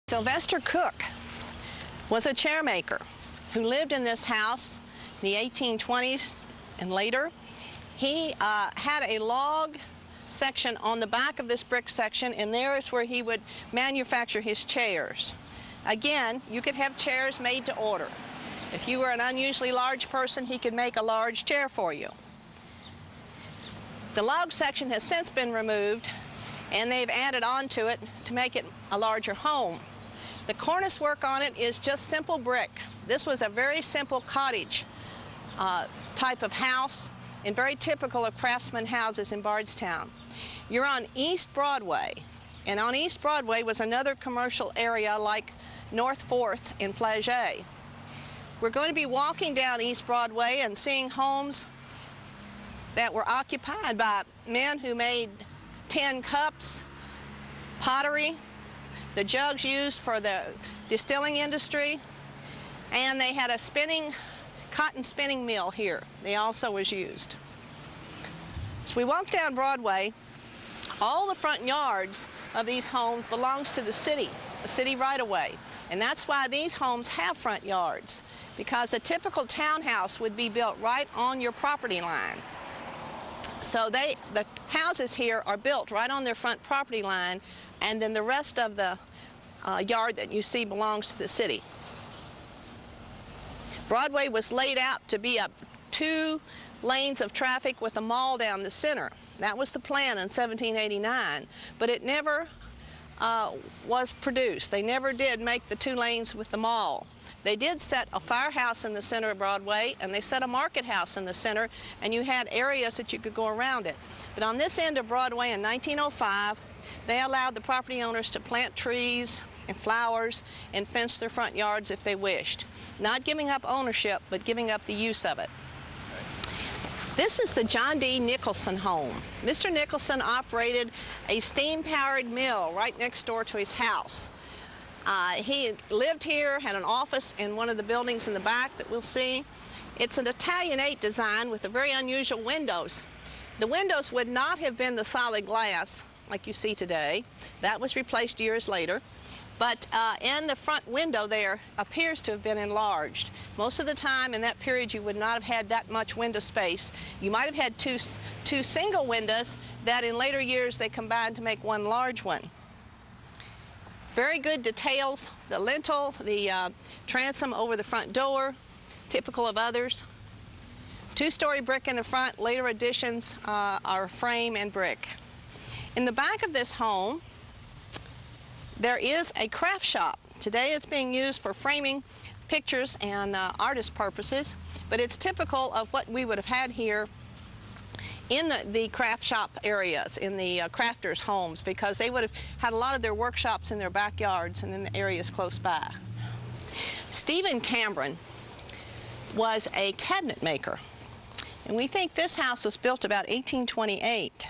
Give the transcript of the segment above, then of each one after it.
Sylvester Cook was a chair maker who lived in this house in the 1820s and later. He had a log section on the back of this brick section, and there is where he would manufacture his chairs. Again, you could have chairs made to order. If you were an unusually large person, he could make a large chair for you. The log section has since been removed, and they've added on to it to make it a larger home. The cornice work on it is just simple brick. This was a very simple cottage type of house, and very typical of craftsman houses in Bardstown. You're on East Broadway, and on East Broadway was another commercial area like North 4th in Flagey. We're going to be walking down East Broadway and seeing homes that were occupied by men who made tin cups, pottery, the jugs used for the distilling industry, and they had a cotton spinning mill here. They also was used. As we walk down Broadway, all the front yards of these homes belongs to the city right-of-way. And that's why these homes have front yards, because a typical townhouse would be built right on your property line. So the houses here are built right on their front property line, and then the rest of the yard that you see belongs to the city. Broadway was laid out to be 2 lanes of traffic with a mall down the center. That was the plan in 1789, but it never was produced. They never did make the 2 lanes with the mall. They did set a firehouse in the center of Broadway, and they set a market house in the center, and you had areas that you could go around it. But on this end of Broadway in 1905, they allowed the property owners to plant trees and flowers and fence their front yards if they wished. Not giving up ownership, but giving up the use of it. This is the John D Nicholson home. Mr. Nicholson operated a steam-powered mill right next door to his house. He lived here, had an office in one of the buildings in the back that we'll see. It's an Italianate design with very unusual windows. The windows would not have been the solid glass like you see today. That was replaced years later. But in the front window there appears to have been enlarged. Most of the time in that period you would not have had that much window space. You might have had two single windows that in later years they combined to make one large one. Very good details, the lintel, the transom over the front door, typical of others. 2-story brick in the front, later additions are frame and brick. In the back of this home, there is a craft shop. Today it's being used for framing pictures and artist purposes, but it's typical of what we would have had here in the craft shop areas, in the crafters' homes, because they would have had a lot of their workshops in their backyards and in the areas close by. Stephen Cameron was a cabinet maker, and we think this house was built about 1828.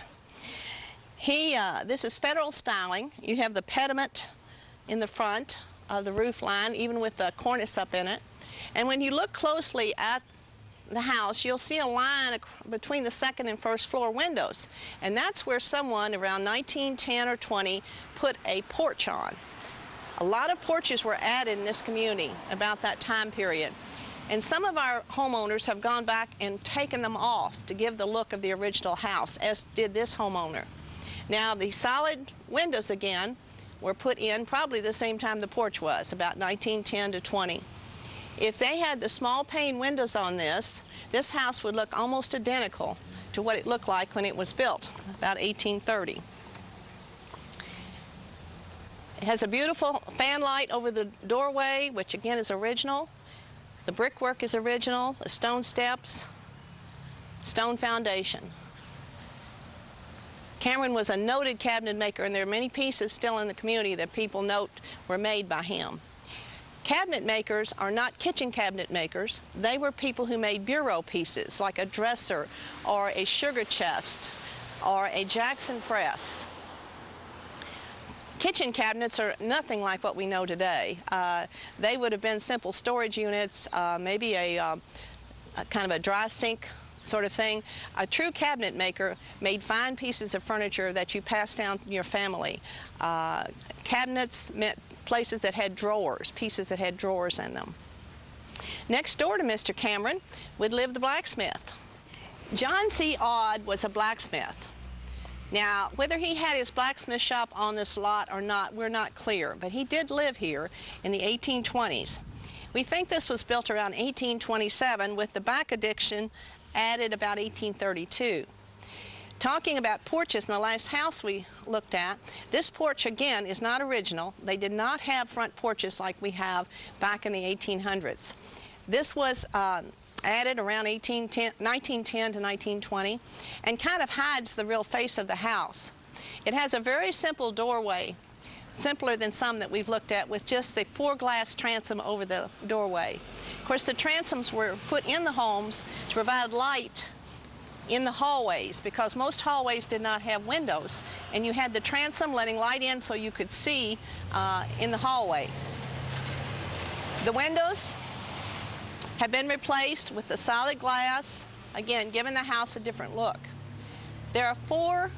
This is federal styling. You have the pediment in the front of the roof line, even with the cornice up in it. And when you look closely at the house, you'll see a line between the 2nd and 1st floor windows. And that's where someone around 1910 or 20 put a porch on. A lot of porches were added in this community about that time period. And some of our homeowners have gone back and taken them off to give the look of the original house, as did this homeowner. Now, the solid windows, again, were put in probably the same time the porch was, about 1910 to 20. If they had the small pane windows on this house would look almost identical to what it looked like when it was built, about 1830. It has a beautiful fan light over the doorway, which again is original. The brickwork is original, the stone steps, stone foundation. Cameron was a noted cabinet maker, and there are many pieces still in the community that people note were made by him. Cabinet makers are not kitchen cabinet makers. They were people who made bureau pieces, like a dresser or a sugar chest or a Jackson press. Kitchen cabinets are nothing like what we know today. They would have been simple storage units, maybe a kind of a dry sink sort of thing. A true cabinet maker made fine pieces of furniture that you passed down in your family. Cabinets meant places that had drawers, pieces that had drawers in them. Next door to Mr. Cameron would live the blacksmith. John C. Odd was a blacksmith. Now, whether he had his blacksmith shop on this lot or not, we're not clear, but he did live here in the 1820s. We think this was built around 1827 with the back addition added about 1832. Talking about porches in the last house we looked at, this porch again is not original. They did not have front porches like we have back in the 1800s. This was added around 1910 to 1920 and kind of hides the real face of the house. It has a very simple doorway, simpler than some that we've looked at, with just the 4-glass transom over the doorway. Of course, the transoms were put in the homes to provide light in the hallways, because most hallways did not have windows, and you had the transom letting light in so you could see in the hallway. The windows have been replaced with the solid glass, again, giving the house a different look. There are 4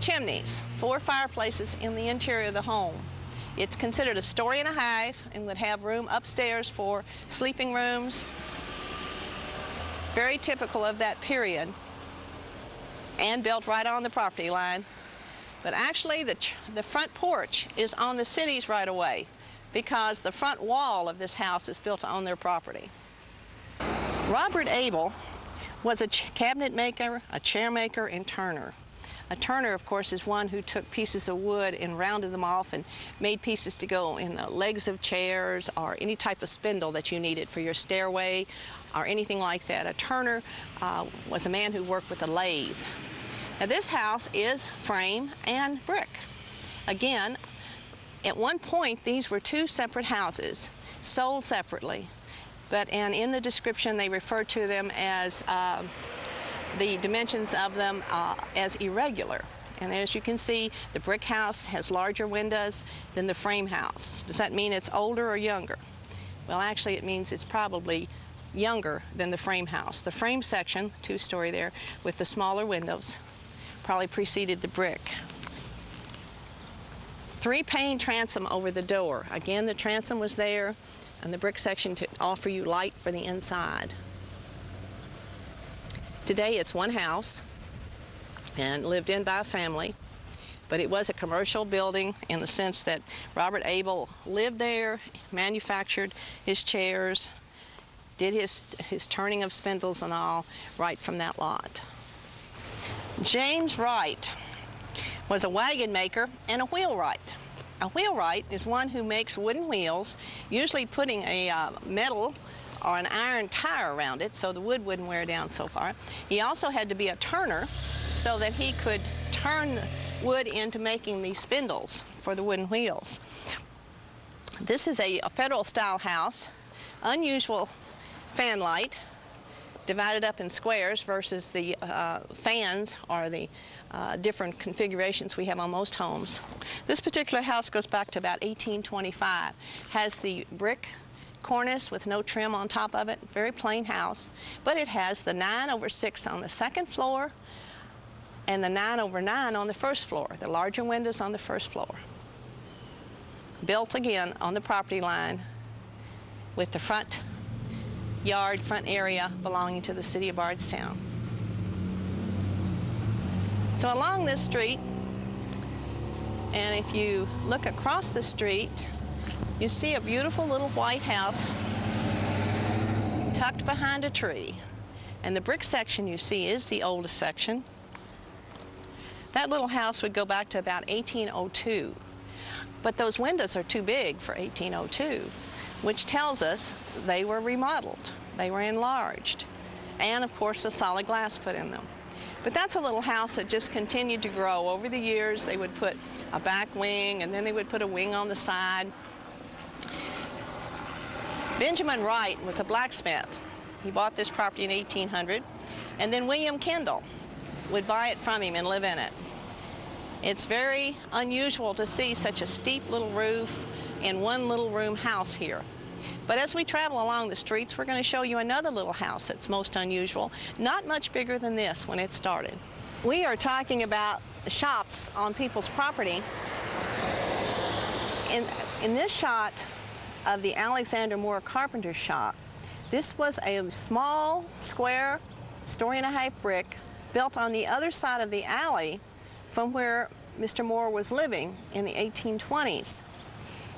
chimneys, 4 fireplaces in the interior of the home. It's considered a story and a half and would have room upstairs for sleeping rooms. Very typical of that period, and built right on the property line. But actually, the front porch is on the city's right-of-way, because the front wall of this house is built on their property. Robert Abel was a cabinet maker, a chair maker, and turner. A turner, of course, is one who took pieces of wood and rounded them off and made pieces to go in the legs of chairs or any type of spindle that you needed for your stairway or anything like that. A turner was a man who worked with a lathe. Now, this house is frame and brick. Again, at one point, these were 2 separate houses, sold separately. But in the description, they refer to them as the dimensions of them as irregular. And as you can see, the brick house has larger windows than the frame house. Does that mean it's older or younger? Well, actually, it means it's probably younger than the frame house. The frame section, 2-story there, with the smaller windows, probably preceded the brick. 3-pane transom over the door. Again, the transom was there, and the brick section to offer you light for the inside. Today it's one house and lived in by a family, but it was a commercial building in the sense that Robert Abel lived there, manufactured his chairs, did his turning of spindles and all right from that lot. James Wright was a wagon maker and a wheelwright. A wheelwright is one who makes wooden wheels, usually putting a metal or an iron tire around it so the wood wouldn't wear down so far. He also had to be a turner so that he could turn wood into making these spindles for the wooden wheels. This is a Federal-style house, unusual fan light, divided up in squares versus the fans or the different configurations we have on most homes. This particular house goes back to about 1825. Has the brick cornice with no trim on top of it, very plain house, but it has the 9/6 on the second floor and the 9/9 on the first floor, the larger windows on the first floor. Built again on the property line with the front yard, front area belonging to the city of Bardstown. So along this street, and if you look across the street, you see a beautiful little white house tucked behind a tree. And the brick section you see is the oldest section. That little house would go back to about 1802. But those windows are too big for 1802, which tells us they were remodeled, they were enlarged, and of course the solid glass put in them. But that's a little house that just continued to grow. Over the years, they would put a back wing, and then they would put a wing on the side. Benjamin Wright was a blacksmith. He bought this property in 1800, and then William Kendall would buy it from him and live in it. It's very unusual to see such a steep little roof in one little room house here. But as we travel along the streets, we're going to show you another little house that's most unusual, not much bigger than this when it started. We are talking about shops on people's property. In this shot of the Alexander Moore Carpenter shop, this was a small, square, story-and-a-half brick built on the other side of the alley from where Mr. Moore was living in the 1820s.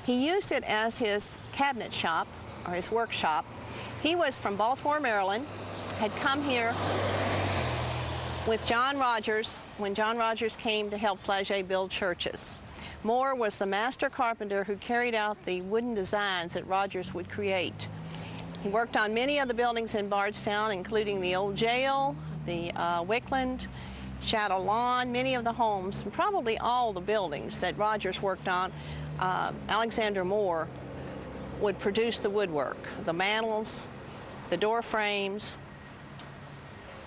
He used it as his cabinet shop, or his workshop. He was from Baltimore, Maryland, had come here with John Rogers when John Rogers came to help Flagey build churches. Moore was the master carpenter who carried out the wooden designs that Rogers would create. He worked on many of the buildings in Bardstown, including the old jail, the Wickland, Shadow Lawn, many of the homes, and probably all the buildings that Rogers worked on. Alexander Moore would produce the woodwork, the mantels, the door frames.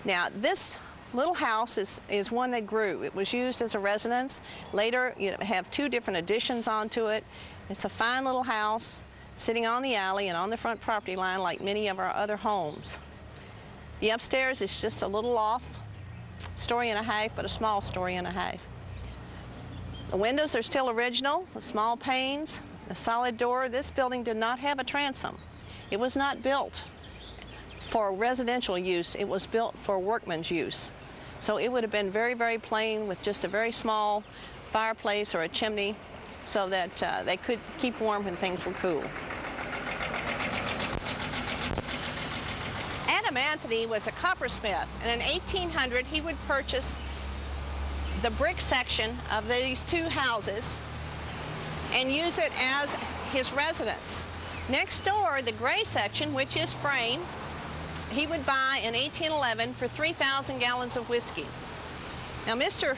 Now, this little house is one that grew. It was used as a residence. Later, you have two different additions onto it. It's a fine little house sitting on the alley and on the front property line like many of our other homes. The upstairs is just a little loft, story-and-a-half, but a small story-and-a-half. The windows are still original, the small panes, the solid door. This building did not have a transom. It was not built for residential use. It was built for workman's use. So it would have been very, very plain with just a very small fireplace or a chimney so that they could keep warm when things were cool. Adam Anthony was a coppersmith, and in 1800 he would purchase the brick section of these two houses and use it as his residence. Next door, the gray section, which is frame, he would buy in 1811 for 3,000 gallons of whiskey. Now, Mr.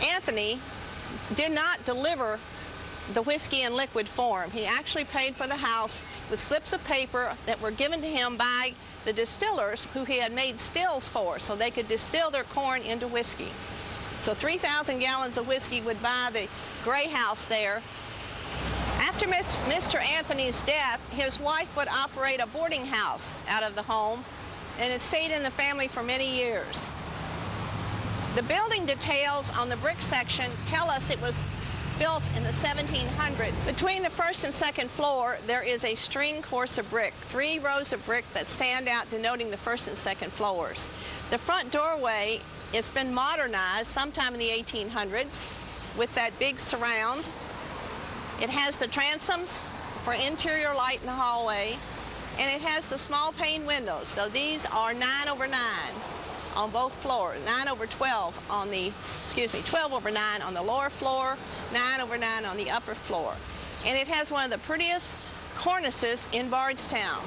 Anthony did not deliver the whiskey in liquid form. He actually paid for the house with slips of paper that were given to him by the distillers who he had made stills for so they could distill their corn into whiskey. So 3,000 gallons of whiskey would buy the gray house there. After Mr. Anthony's death, his wife would operate a boarding house out of the home, and it stayed in the family for many years. The building details on the brick section tell us it was built in the 1700s. Between the first and second floor, there is a string course of brick, 3 rows of brick that stand out denoting the first and second floors. The front doorway has been modernized sometime in the 1800s with that big surround. It has the transoms for interior light in the hallway, and it has the small pane windows. So these are 9/9 on both floors, 9/12 on the, 12/9 on the lower floor, 9/9 on the upper floor. And it has one of the prettiest cornices in Bardstown.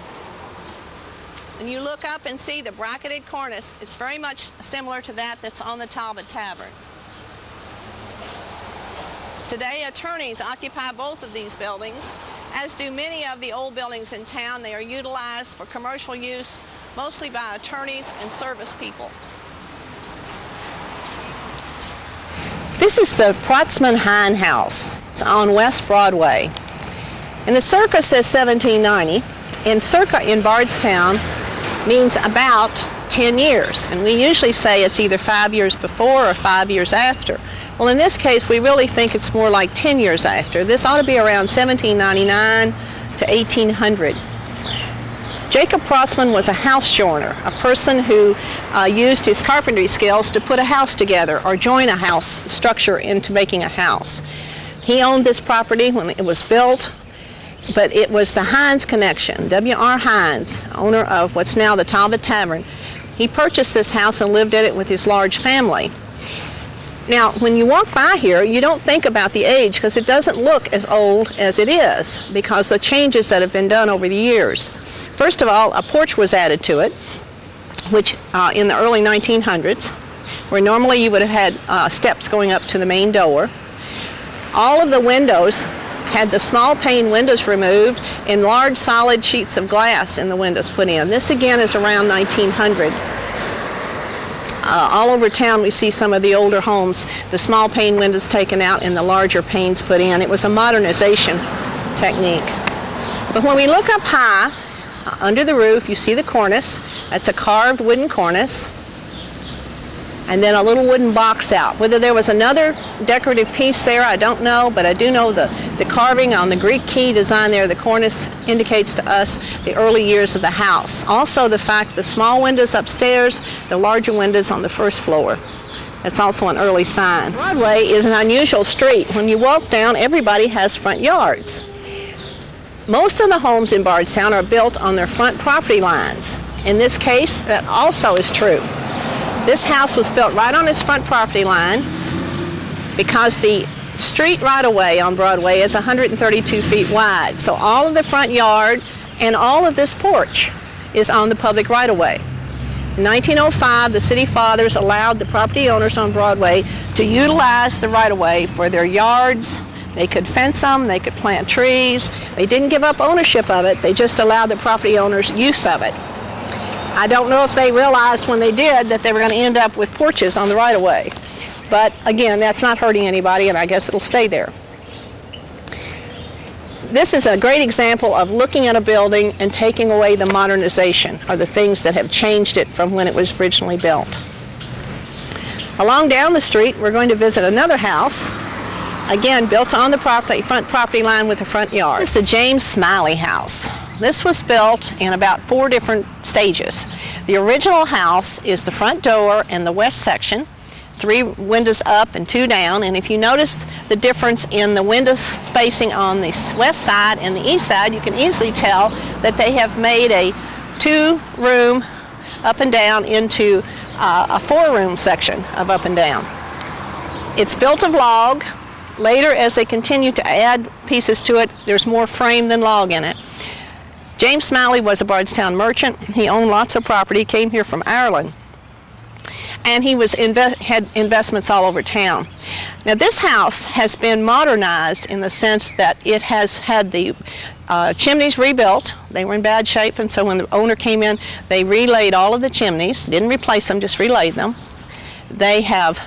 When you look up and see the bracketed cornice, it's very much similar to that that's on the Talbot Tavern. Today, attorneys occupy both of these buildings, as do many of the old buildings in town. They are utilized for commercial use, mostly by attorneys and service people. This is the Hines House. It's on West Broadway. And the circa says 1790, and circa in Bardstown means about 10 years. And we usually say it's either 5 years before or 5 years after. Well, in this case, we really think it's more like 10 years after. This ought to be around 1799 to 1800. Jacob Prossman was a house joiner, a person who used his carpentry skills to put a house together or join a house structure into making a house. He owned this property when it was built, but it was the Hines connection, W.R. Hines, owner of what's now the Talbot Tavern. He purchased this house and lived in it with his large family. Now, when you walk by here, you don't think about the age because it doesn't look as old as it is because the changes that have been done over the years. First of all, a porch was added to it, which in the early 1900s, where normally you would have had steps going up to the main door. All of the windows had the small pane windows removed and large solid sheets of glass in the windows put in. This again is around 1900. All over town we see some of the older homes, the small pane windows taken out and the larger panes put in. It was a modernization technique. But when we look up high, under the roof, you see the cornice. That's a carved wooden cornice. And then a little wooden box out. Whether there was another decorative piece there, I don't know, but I do know the carving on the Greek key design there, the cornice, indicates to us the early years of the house. Also the fact the small windows upstairs, the larger windows on the first floor. That's also an early sign. Broadway is an unusual street. When you walk down, everybody has front yards. Most of the homes in Bardstown are built on their front property lines. In this case, that also is true. This house was built right on its front property line because the street right-of-way on Broadway is 132 feet wide. So all of the front yard and all of this porch is on the public right-of-way. In 1905, the city fathers allowed the property owners on Broadway to utilize the right-of-way for their yards. They could fence them, they could plant trees. They didn't give up ownership of it, they just allowed the property owners use of it. I don't know if they realized when they did that they were going to end up with porches on the right-of-way. But again, that's not hurting anybody, and I guess it'll stay there. This is a great example of looking at a building and taking away the modernization, or the things that have changed it from when it was originally built. Along down the street, we're going to visit another house, again built on the front property line with a front yard. This is the James Smiley house. This was built in about 4 different stages. The original house is the front door in the west section, 3 windows up and 2 down, and if you notice the difference in the window spacing on the west side and the east side, you can easily tell that they have made a 2-room up and down into a 4-room section of up and down. It's built of log. Later, as they continue to add pieces to it, there's more frame than log in it. James Smiley was a Bardstown merchant. He owned lots of property, came here from Ireland, and he had investments all over town. Now this house has been modernized in the sense that it has had the chimneys rebuilt. They were in bad shape, and so when the owner came in, they relaid all of the chimneys, didn't replace them, just relaid them. They have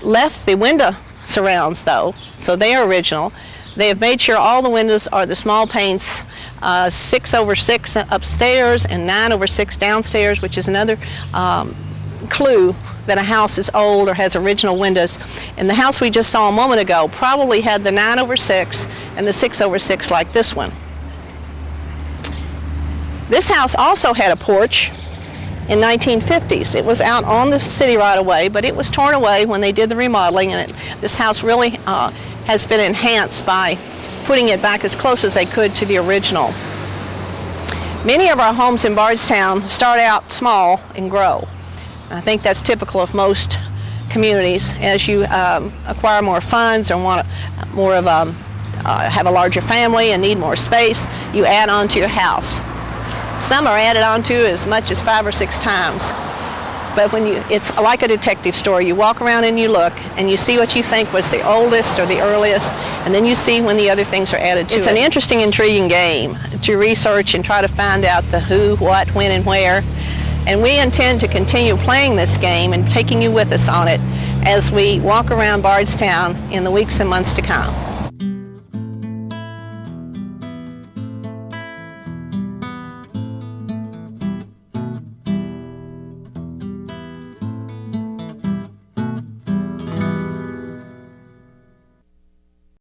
left the window surrounds though, so they are original. They have made sure all the windows are the small panes, 6/6 upstairs and 9/6 downstairs, which is another clue that a house is old or has original windows. And the house we just saw a moment ago probably had the 9/6 and the 6/6 like this one. This house also had a porch in 1950s. It was out on the city right away, but it was torn away when they did the remodeling, and this house really has been enhanced by putting it back as close as they could to the original. Many of our homes in Bardstown start out small and grow. I think that's typical of most communities. As you acquire more funds or want more of have a larger family and need more space, you add on to your house. Some are added on to as much as 5 or 6 times. But it's like a detective story. You walk around and you look, and you see what you think was the oldest or the earliest, and then you see when the other things are added to it. It's an interesting, intriguing game to research and try to find out the who, what, when, and where. And we intend to continue playing this game and taking you with us on it as we walk around Bardstown in the weeks and months to come.